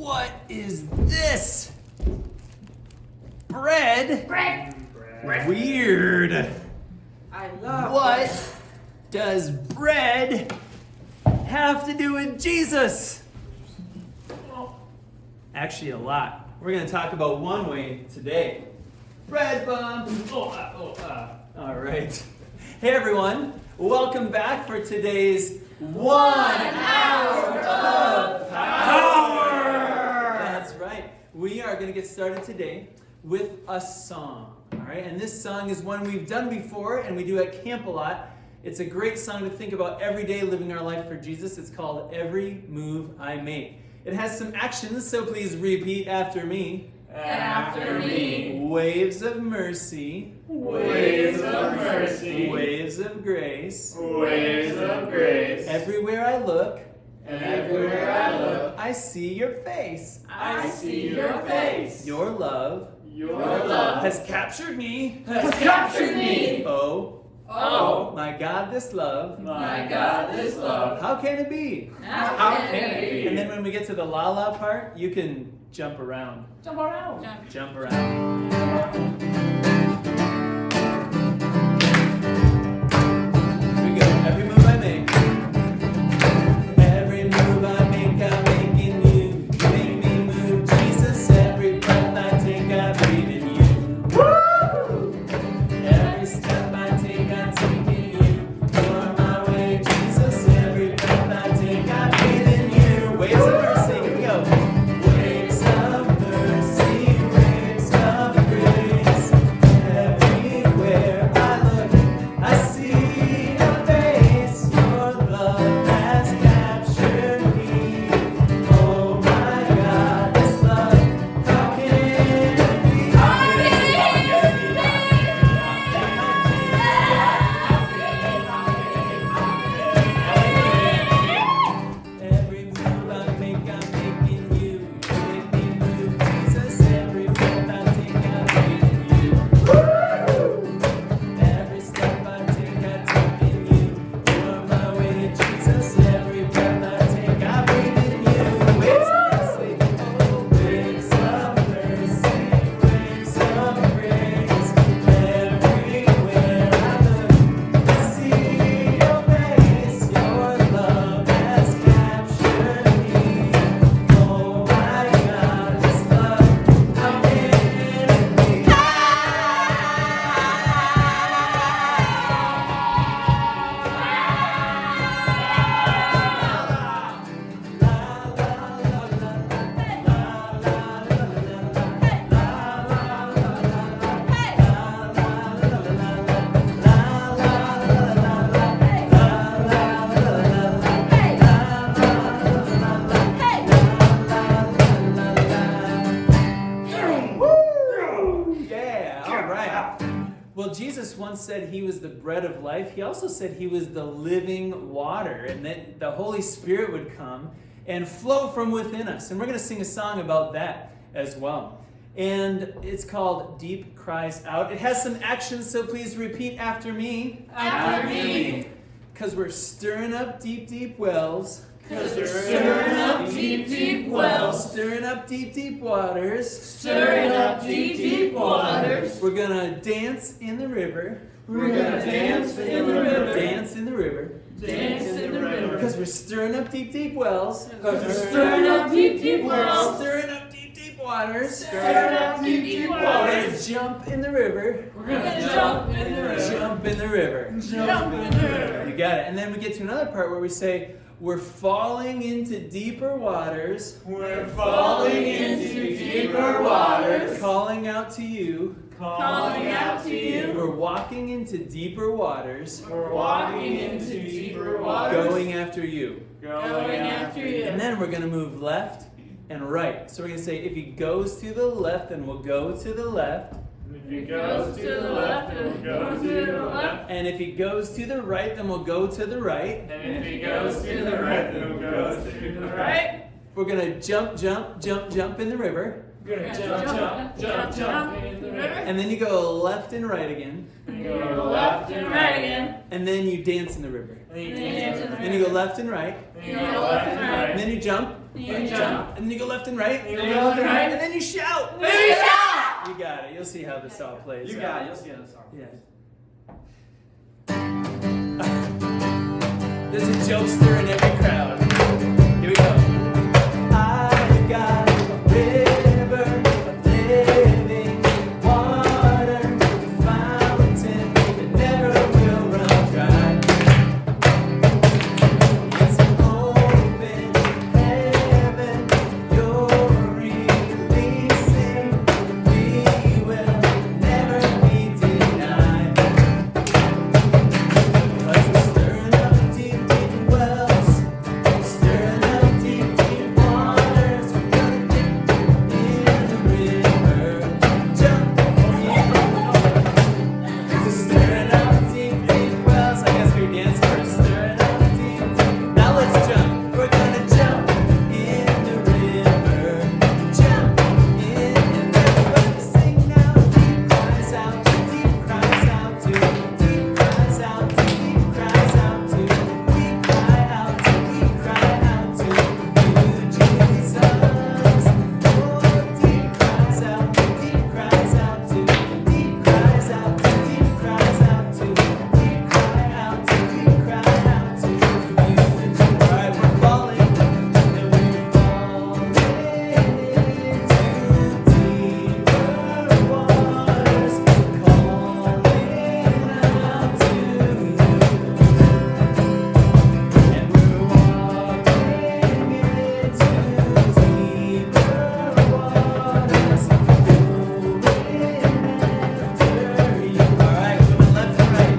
What is this? Bread? Bread. Weird. I love What bread. does bread have to do with Jesus? Actually, a lot. We're going to talk about one way today. Bread bump. All right. Hey, everyone. Welcome back for today's 1 hour of power. That's right. We are going to get started today with a song. All right. And this song is one we've done before and we do at camp a lot. It's a great song to think about every day living our life for Jesus. It's called Every Move I Make. It has some actions, so please repeat after me. After me. Waves of mercy. Waves of mercy. Waves of grace. Waves of grace. Everywhere I look. Everywhere I look. I see your face. I see your face. Your love. Your love Has captured me. has captured me. Oh. Oh, My God, this love. my God, this love. How can it be? How can it be? And then when we get to the la la part, you can jump around. Jump around. Jump around. Here we go. Every move I make. Every move I make, I'm making you. You make me move, Jesus. Every breath I take, I breathe in you. Woo! Every step I take, I'm taking you. You're my way, Jesus. Every breath I take, I breathe in you. Waves of mercy. Here we go. Waves of mercy, waves of grace. Everywhere I look, I see your face. Your love has captured me. Oh my God, this love, how can it be? Every move I make, I'm making you. You make me move, Jesus. Every breath I take, I breathe in you. Every step I take in you. You're my way, Jesus. Every breath I take, I breathe in you. Waves of mercy, oh, waves of mercy, waves of grace. Everywhere I look, I see your face. Your love has captured me. Oh my God, this love, how can it be? Yeah, all right. Well, Jesus once said he was the bread of life. He also said he was the living water, and that the Holy Spirit would come and flow from within us. And we're going to sing a song about that as well. And it's called Deep Cries Out. It has some actions, so please repeat after me. After me. Because we're stirring up deep, deep wells. Because we're stirring up deep, deep wells. Stirring up deep, deep waters. Stirring up deep, deep waters. We're gonna dance in the river. We're gonna dance in the river. Dance in the river. Dance in the river. Because we're stirring up deep, deep wells. Because we're stirring up deep, deep wells. Stirring up deep, deep waters. Stirring up deep, deep We're gonna waters. jump in the river. We're gonna jump in the river. Jump in the river. Jump in the river. You got it. And then we get to another part where we say, we're falling into deeper waters. We're falling into deeper waters. Calling out to you. Calling out to you. We're walking into deeper waters. We're walking into deeper waters. Going after you. Going after you. And then we're going to move left and right. So we're going to say, if he goes to the left, then we'll go to the left. If he goes to the left, then we'll go to the left. And if he goes to the right, then we'll go to the right. And if he goes to the right, then we'll go to the right. We're going to jump, jump, jump, jump in the river. We're gonna jump in the river. And then you go left and right again. And go left and right again. And then you dance in the river. Then you go left and right. And then you jump. And then you go left and right. And then you shout. You got it. You'll see how this all plays. You got it. You'll see how this all plays. There's a jokester in every crowd. Here we go. I've got a river of living water, a fountain that never will run dry. It's an open heaven you're releasing. We will never be denied. 'Cause we're stirring up deep, deep wells, stirring up deep, deep waters. We're gonna dip in the river, jump in. Stirring up deep, deep wells. I guess we dance first. Stirring up deep, deep. Now let's jump. We're gonna jump in the river, jump in. And everybody sing now. Deep cries out, deep cries out to, deep cries out, deep cries out to. We cry out, we cry out to you, Jesus. Oh, deep cries out, deep cries out to, deep cries out, deep cries out to, we cry out, we cry out to you. All right, we're falling, and we're falling into deeper waters, calling out to you. And we're walking into deeper waters, going after you. All right, coming left and right.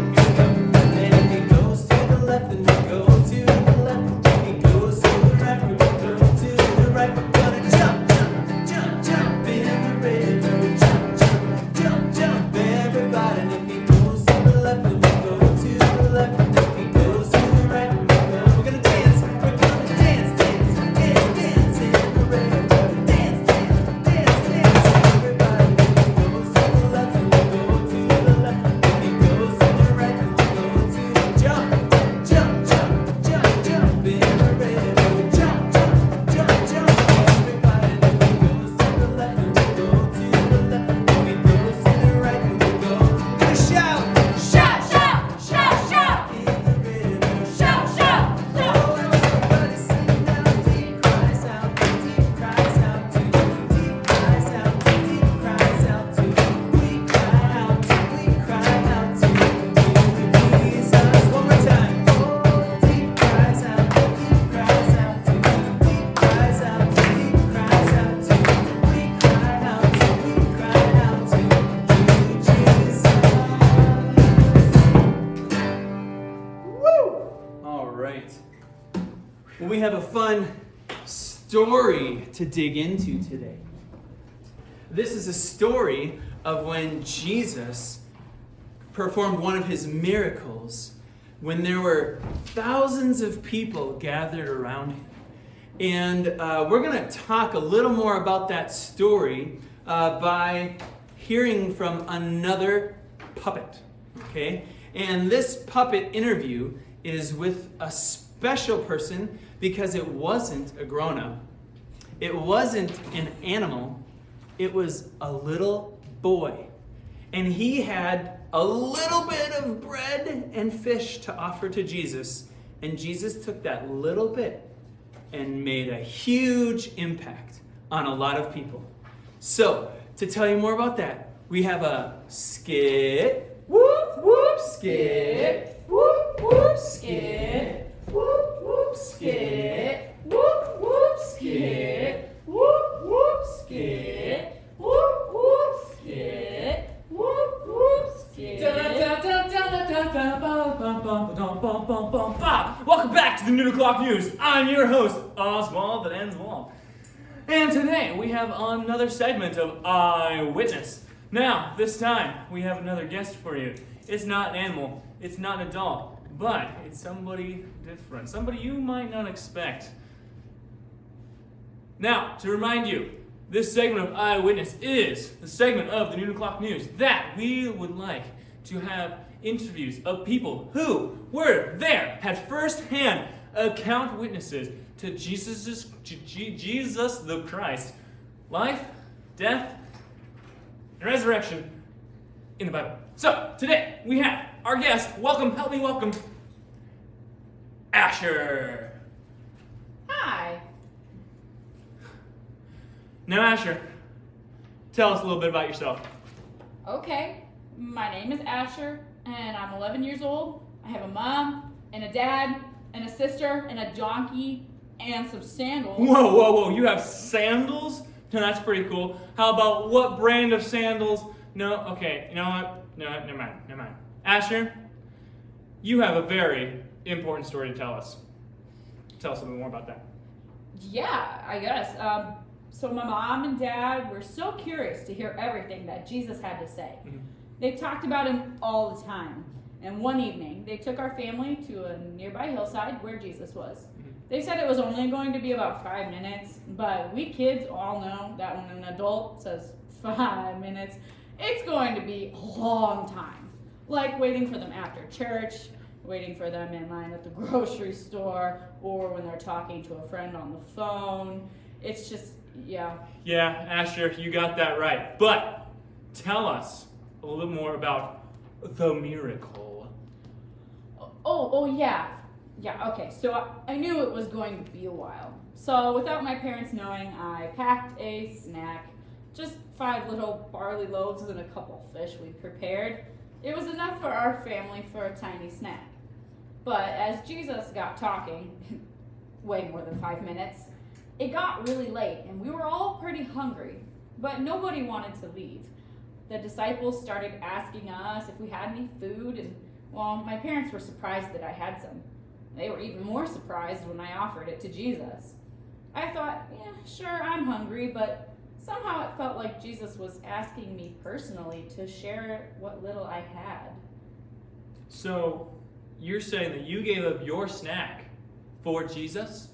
And if he goes to the left, then we go to the left. If he goes to the right, we go to the right. We're gonna jump, jump, jump, jump in the river. Jump, jump, jump, jump, everybody. And if he goes to the left, then we go to the left. And if he goes to the right, we go. We're gonna dance, we're gonna dance, dance, dance, dance in the river. Dance, dance, dance, dance, everybody. If he goes to the left, then we go to the left. If he goes to the right, then we go to the jump, jump, jump, jump, jump in the river. Jump, jump, jump, jump, everybody. If he goes to the left, then we go to the left. If he goes to the right, then we go. Gonna shout, shout, shout, shout, shout in the river. Shout, shout, shout. Oh, everybody sing now. Deep cries out, deep cries out to, deep cries out, deep cries out to. We cry out to Jesus. One more time. Oh, deep cries out, deep cries out to, deep cries out, deep cries out to. We cry out to Jesus. Woo! All right. Well, we have a fun story to dig into today. This is a story of when Jesus performed one of his miracles when there were thousands of people gathered around him. And we're going to talk a little more about that story by hearing from another puppet. Okay? And this puppet interview is with a special person because it wasn't a grown-up. It wasn't an animal. It was a little boy. And he had a little bit of bread and fish to offer to Jesus. And Jesus took that little bit and made a huge impact on a lot of people. So, to tell you more about that, we have a skit. Whoop, whoop, skit. Whoop, whoop, skit. Whoop, whoop, skit. Whoop, whoop, skit. Whoop, whoop, skit. Whoop, whoop, skit. Whoop, whoop, skit. Welcome back to the Noon O'Clock News. I'm your host, Oswald, that ends long. And today we have another segment of Eyewitness. Now, this time we have another guest for you. It's not an animal, it's not an adult, but it's somebody different, somebody you might not expect. Now, to remind you, this segment of Eyewitness is the segment of the Noon O'Clock News that we would like to have interviews of people who were there, had first-hand account witnesses to Jesus the Christ, life, death, and resurrection in the Bible. So today we have our guest. Help me welcome Asher. Hi. Now, Asher, tell us a little bit about yourself. Okay, my name is Asher, and I'm 11 years old. I have a mom, and a dad, and a sister, and a donkey, and some sandals. Whoa, you have sandals? No, that's pretty cool. How about what brand of sandals? No, okay, you know what? No, never mind. Asher, you have a very important story to tell us. Tell us a little more about that. Yeah, I guess. So my mom and dad were so curious to hear everything that Jesus had to say. Mm-hmm. They talked about him all the time. And one evening, they took our family to a nearby hillside where Jesus was. Mm-hmm. They said it was only going to be about 5 minutes, but we kids all know that when an adult says 5 minutes, it's going to be a long time. Like waiting for them after church, waiting for them in line at the grocery store, or when they're talking to a friend on the phone. It's just, yeah. Yeah, Asher, you got that right. But tell us a little bit more about the miracle. Oh yeah. Yeah, okay. So I knew it was going to be a while. So without my parents knowing, I packed a snack. Just 5 little barley loaves and a couple fish we prepared. It was enough for our family for a tiny snack. But as Jesus got talking, way more than 5 minutes, it got really late and we were all pretty hungry, but nobody wanted to leave. The disciples started asking us if we had any food, and well, my parents were surprised that I had some. They were even more surprised when I offered it to Jesus. I thought, yeah, sure, I'm hungry, but somehow it felt like Jesus was asking me personally to share what little I had. So, you're saying that you gave up your snack for Jesus?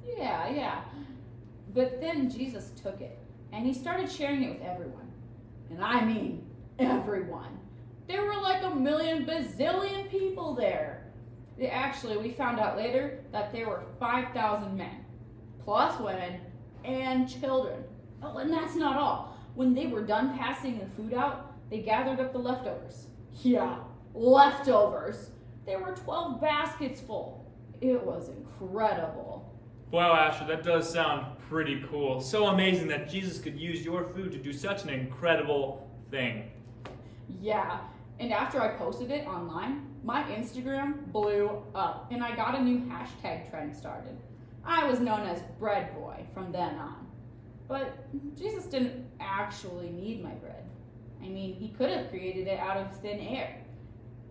Yeah. But then Jesus took it, and he started sharing it with everyone. And I mean everyone. There were like 1 million bazillion people there. Actually, we found out later that there were 5,000 men, plus women and children. Oh, and that's not all. When they were done passing the food out, they gathered up the leftovers. Yeah, leftovers. There were 12 baskets full. It was incredible. Wow, Asher, that does sound pretty cool. So amazing that Jesus could use your food to do such an incredible thing. Yeah, and after I posted it online, my Instagram blew up, and I got a new hashtag trend started. I was known as Bread Boy from then on. But Jesus didn't actually need my bread. I mean, he could have created it out of thin air.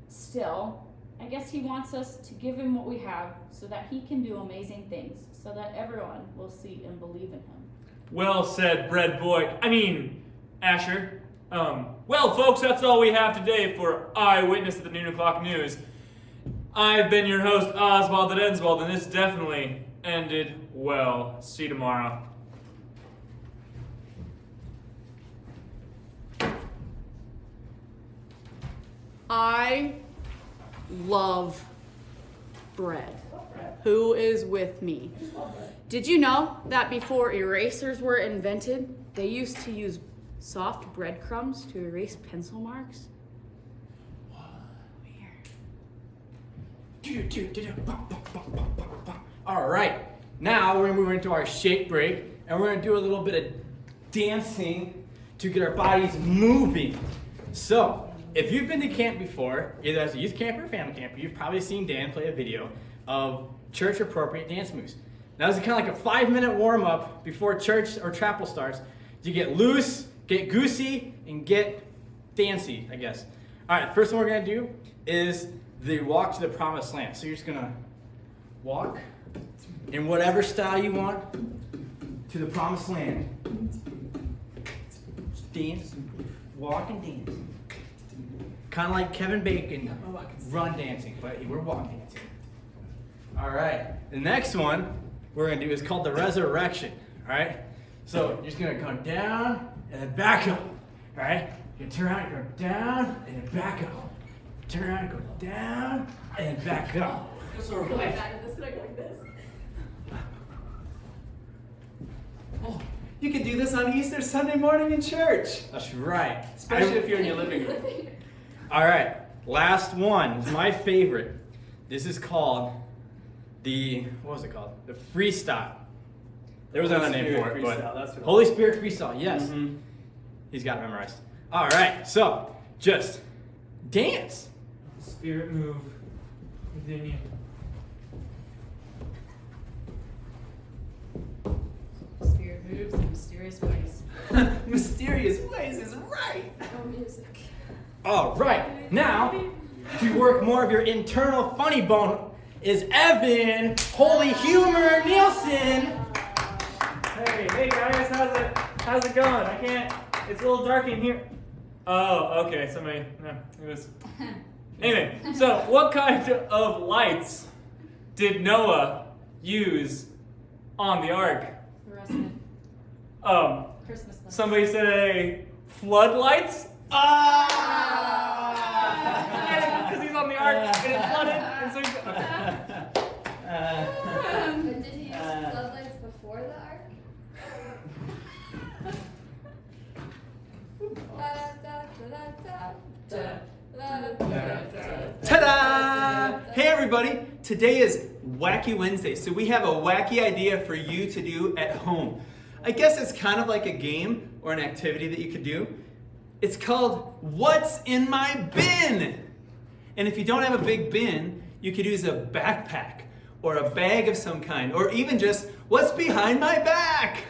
Still, I guess he wants us to give him what we have so that he can do amazing things, so that everyone will see and believe in him. Well said, Bread Boy. Asher. Well, folks, that's all we have today for Eyewitness at the Noon O'Clock News. I've been your host, Oswald at Enswald, and this definitely ended well. See you tomorrow. I love bread. Who is with me? Did you know that before erasers were invented, they used to use soft breadcrumbs to erase pencil marks? Weird. All right, now we're gonna move into our shake break, and we're gonna do a little bit of dancing to get our bodies moving. So, if you've been to camp before, either as a youth camper or family camper, you've probably seen Dan play a video of church-appropriate dance moves. Now, this is kind of like a 5-minute warm-up before church or chapel starts. You get loose, get goosey, and get dancy, I guess. All right, first one we're gonna do is the walk to the promised land. So you're just gonna walk in whatever style you want to the promised land. Just dance, walk and dance. Kind of like Kevin Bacon run dancing, but we're walk dancing. All right, the next one we're gonna do is called the resurrection. All right, so you're just gonna come down and then back up. All right, You turn around, go down, and then back up. Turn around, go down, and back up. Go like that, and this like this. Oh, you can do this on Easter Sunday morning in church. That's right. Especially if you're in your living room. All right, last one is my favorite. This is called what was it called? The freestyle. There was another name for it, but That's what Holy Spirit freestyle, yes. Mhm. He's got it memorized. All right, so just dance. Spirit move within you. Spirit moves in mysterious ways. Mysterious ways is right. Oh, music. All right, now to work more of your internal funny bone is Evan Holy Humor Nielsen. Hey guys, how's it going? I can't. It's a little dark in here. Oh, okay. Somebody. No, it was. Anyway, so what kind of lights did Noah use on the ark? Fluorescent Christmas lights. Somebody say floodlights. Because he's on the ark and it's flooded, and so he's. Okay. But did he use floodlights before the ark? Ta-da! Hey everybody, today is Wacky Wednesday, so we have a wacky idea for you to do at home. I guess it's kind of like a game or an activity that you could do. It's called What's in My Bin? And if you don't have a big bin, you could use a backpack or a bag of some kind, or even just what's behind my back?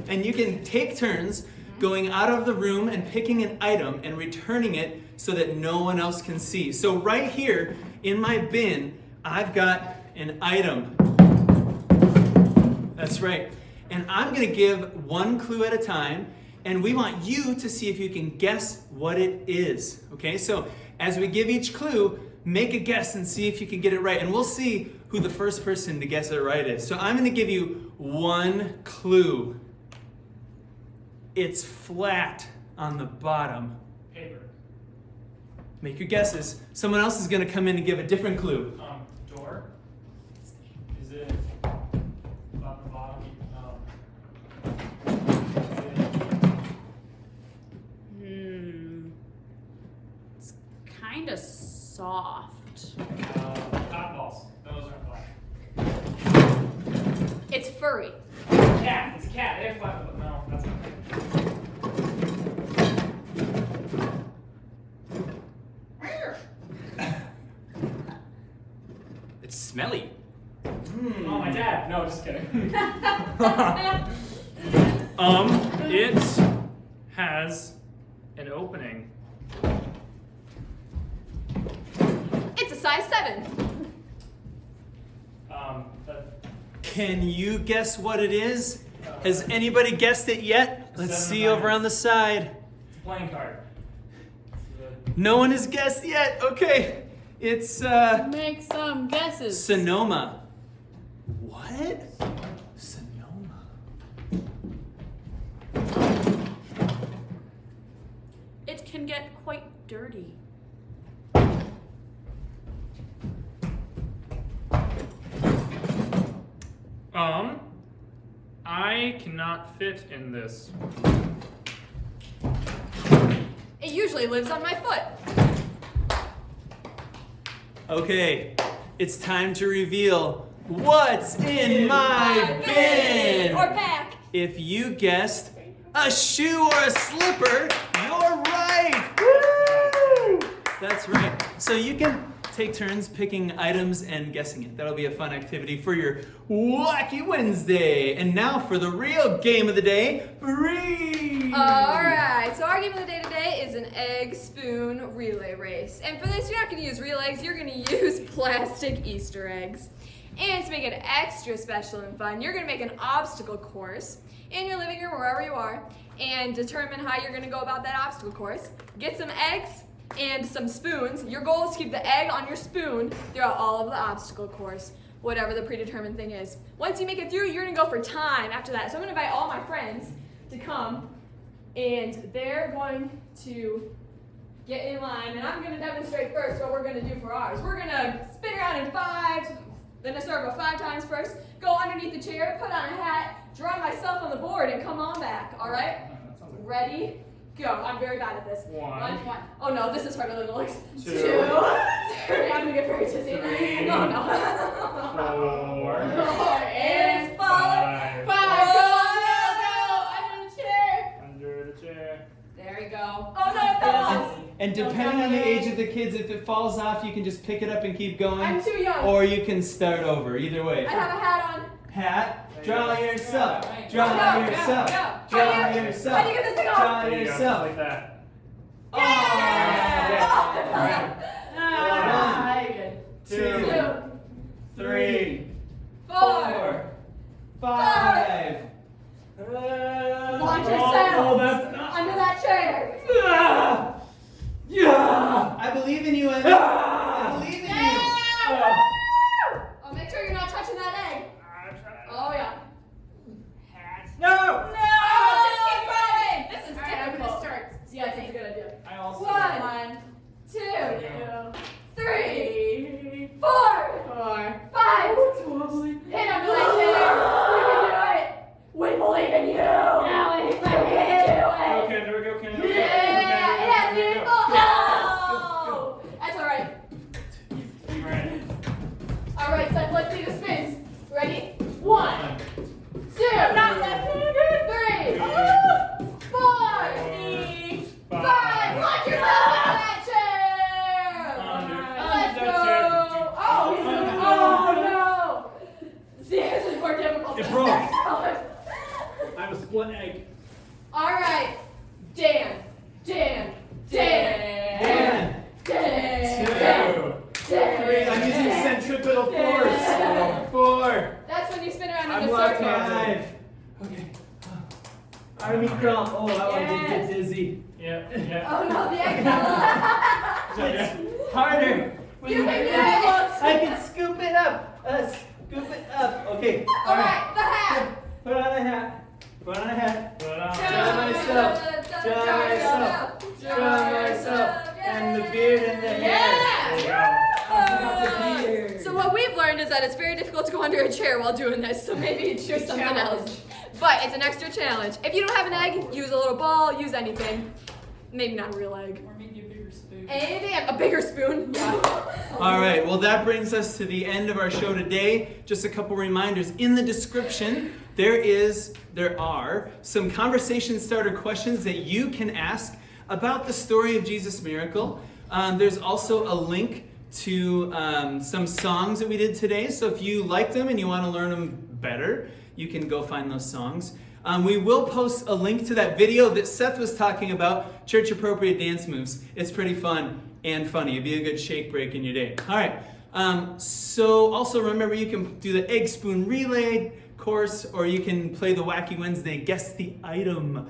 And you can take turns going out of the room and picking an item and returning it so that no one else can see. So right here in my bin, I've got an item. That's right. And I'm gonna give one clue at a time, and we want you to see if you can guess what it is. Okay, so as we give each clue, make a guess and see if you can get it right. And we'll see who the first person to guess it right is. So I'm gonna give you one clue. It's flat on the bottom. Paper. Make your guesses. Someone else is gonna come in and give a different clue. Door. Is it about the bottom? It's kind of soft. Cotton balls. Those are black. It's furry. Cat. It's a cat. They have flat. No, that's not. It's smelly. Oh, my dad. No, just kidding. It has an opening. It's a size 7. Can you guess what it is? Has anybody guessed it yet? Let's see over on the side. It's a playing card. No one has guessed yet. Okay. It's Make some guesses. Sonoma. What? Sonoma. It can get quite dirty. I cannot fit in this. It usually lives on my foot. Okay. It's time to reveal what's in my bin. Or pack. If you guessed a shoe or a slipper, you're right. Woo! That's right. So you can take turns picking items and guessing it. That'll be a fun activity for your Wacky Wednesday. And now for the real game of the day, Ruis. Alright, so our game of the day today is an egg spoon relay race. And for this, you're not going to use real eggs, you're going to use plastic Easter eggs. And to make it extra special and fun, you're going to make an obstacle course in your living room, wherever you are, and determine how you're going to go about that obstacle course. Get some eggs and some spoons. Your goal is to keep the egg on your spoon throughout all of the obstacle course, whatever the predetermined thing is. Once you make it through, you're going to go for time after that. So I'm going to invite all my friends to come and they're going to get in line, and I'm going to demonstrate first what we're going to do for ours. We're going to spin around in 5, then a circle 5 times first, go underneath the chair, put on a hat, draw myself on the board, and come on back, all right? Ready? Go. I'm very bad at this. One. Oh no, this is harder than it looks. 2. 3. I'm gonna get very dizzy. 3. Oh no. 4. And 5. 5. Go. Under the chair. Under the chair. There we go. Oh no, it fell off. And depending on the age of the kids, if it falls off, you can just pick it up and keep going. I'm too young. Or you can start over. Either way. I have a hat on. Hat. Draw yourself. Go, Draw go, yourself. go. Draw How do you yourself. get this thing Draw off? There you go, yourself. like that. Oh. Yeah. 2, 2. 3, 4. 5. Launch yourself. Oh, that's not. Under that chair. Yeah. I believe in you, Emma. I believe in you. Oh, make sure you're not touching that egg. Oh yeah. No. No! Just keep going. This is All right, I'm difficult. gonna start. Yes, it's a good idea. I also. 1, 2, 3, 4, 5. Hit under that chair. You can do it. We believe in you. Allie, you can do it. Okay, there we go. Can we go? Yeah, it has beautiful. No! That's all right. Right. All right, Seth, let's see the spins. Ready? 1, 2, 3, 4, 5. Launch yourself out of that chair. Let's go. Oh, he's doing it. Oh no. See, this is more difficult. It than broke. this. I have a split egg. All right, Dan. 2, I'm using centripetal force. 4. That's when you spin around I'm in a locked circle. in. 5. Okay. Army crawl. Oh, that one did get dizzy. Yeah. Oh no, the egg fell off. It's harder. You can do it. I can scoop it up. Scoop it up. Okay. All right, the hat. Put on a hat. Put on a hat. Draw myself. Draw myself. And the beard and the hair. So what we've learned is that it's very difficult to go under a chair while doing this, so maybe choose something else. But it's an extra challenge. If you don't have an egg, use a little ball, use anything. Maybe not a real egg. Or maybe a bigger spoon. And a bigger spoon. Yeah. All right, well, that brings us to the end of our show today. Just a couple reminders. In the description, there are some conversation starter questions that you can ask about the story of Jesus' miracle. There's also a link to some songs that we did today. So if you like them and you want to learn them better, you can go find those songs. We will post a link to that video that Seth was talking about, church appropriate dance moves. It's pretty fun and funny. It'd be a good shake break in your day. All right. So also remember, you can do the egg spoon relay course, or you can play the Wacky Wednesday Guess the Item.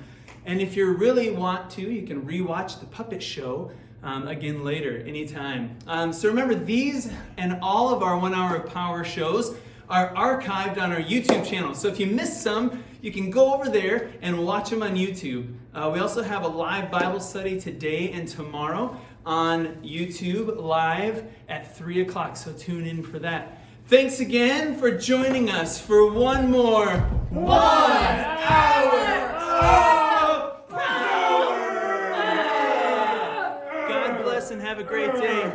And if you really want to, you can rewatch the puppet show again later, anytime. So remember, these and all of our 1 hour of power shows are archived on our YouTube channel. So if you missed some, you can go over there and watch them on YouTube. We also have a live Bible study today and tomorrow on YouTube live at 3 o'clock. So tune in for that. Thanks again for joining us for one more 1 hour of power. God bless and have a great day.